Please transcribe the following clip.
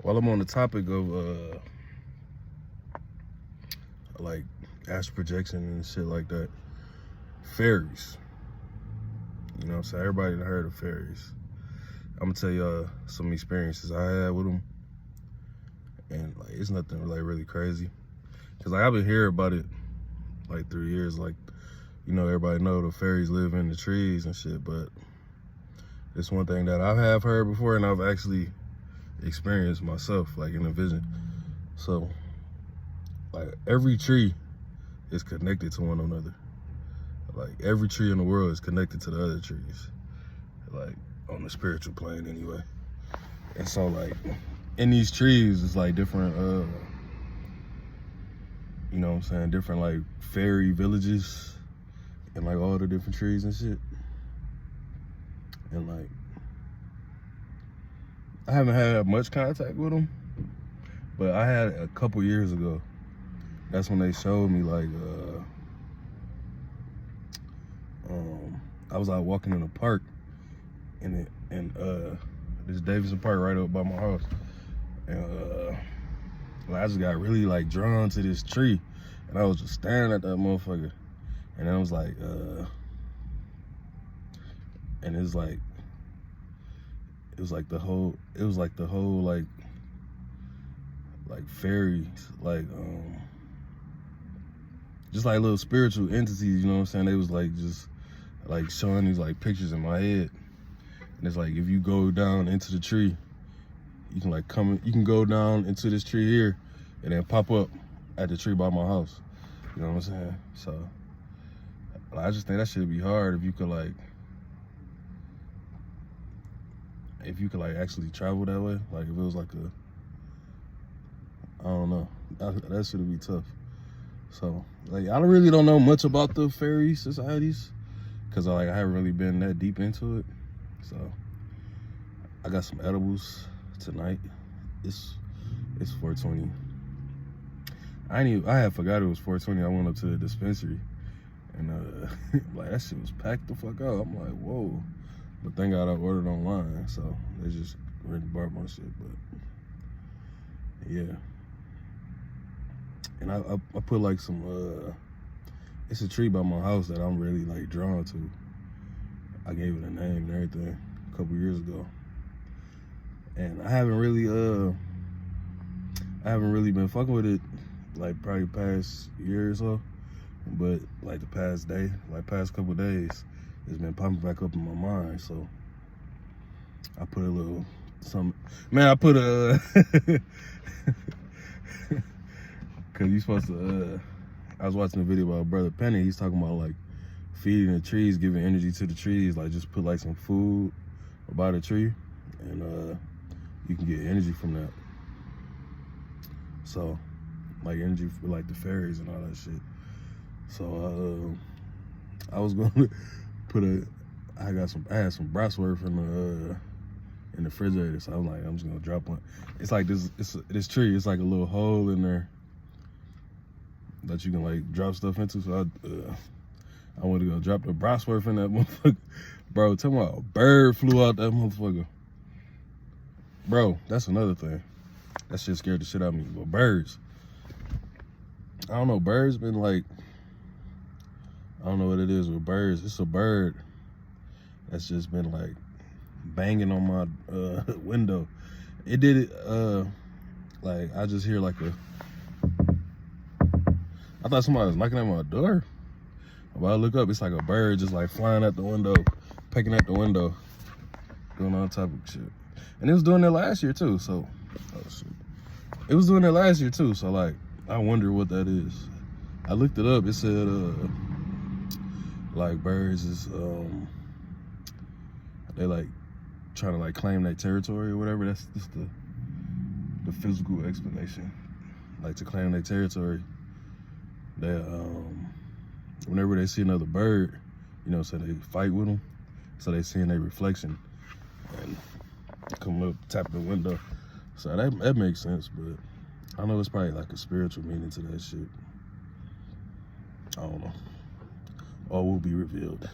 While I'm on the topic of like astral projection and shit like that, fairies. You know what I'm saying? Everybody done heard of fairies. I'm gonna tell y'all some experiences I had with them, and like it's nothing like really crazy. Cause like I've been hearing about it like 3 years. Like, you know, everybody know the fairies live in the trees and shit, but it's one thing that I have heard before and I've actually experienced myself, like in a vision. So like every tree is connected to one another. Like every tree in the world is connected to the other trees, like on the spiritual plane anyway. And so like in these trees, it's like different, you know what I'm saying, different like fairy villages and like all the different trees and shit. And like, I haven't had much contact with them, but I had a couple years ago. That's when they showed me like, I was out walking in a park, and this Davidson Park right up by my house, and I just got really like drawn to this tree, and I was just staring at that motherfucker, and I was like, and it was like the whole like fairies, like just like little spiritual entities, you know what I'm saying? They was like just like showing these like pictures in my head. And it's like, if you go down into the tree, you can like you can go down into this tree here and then pop up at the tree by my house. You know what I'm saying? So I just think that should be hard if you could like actually travel that way. Like if it was like I don't know, that should be tough. So like I really don't know much about the fairy societies, cause like I haven't really been that deep into it. So I got some edibles tonight. It's 420. I had forgot it was 420. I went up to the dispensary and like that shit was packed the fuck out. I'm like, whoa. But thank God I ordered online, so they just ready to bar my shit. But yeah. And I put like some it's a tree by my house that I'm really like drawn to. I gave it a name and everything a couple years ago. And I haven't really been fucking with it like probably past year or so. But like the past couple days, it's been popping back up in my mind. So I put a little something. Man, I put a cause you supposed to I was watching a video about Brother Penny. He's talking about like feeding the trees, giving energy to the trees. Like just put like some food by the tree and you can get energy from that. So like energy for like the fairies and all that shit. So I was gonna put I had some Brassworth in the refrigerator, so I was like, I'm just gonna drop one. It's like this tree, it's like a little hole in there that you can like drop stuff into. So I went to go drop the Brassworth in that motherfucker. Bro, tell me a bird flew out that motherfucker. Bro, that's another thing. That shit scared the shit out of me. But birds, I don't know, birds been like, I don't know what it is with birds. It's a bird that's just been like banging on my window. It did it like I just hear like I thought somebody was knocking at my door. But I look up, it's like a bird just like flying at the window, pecking at the window, doing all type of shit. And it was doing it last year too, so oh shit. It was doing it last year too, so like I wonder what that is. I looked it up, it said like birds is they like trying to like claim their territory or whatever. That's just the physical explanation. Like to claim their territory, they whenever they see another bird, you know, so they fight with them, so they seeing their reflection and come up, tap the window. So that makes sense, but I know it's probably like a spiritual meaning to that shit. I don't know. All will be revealed.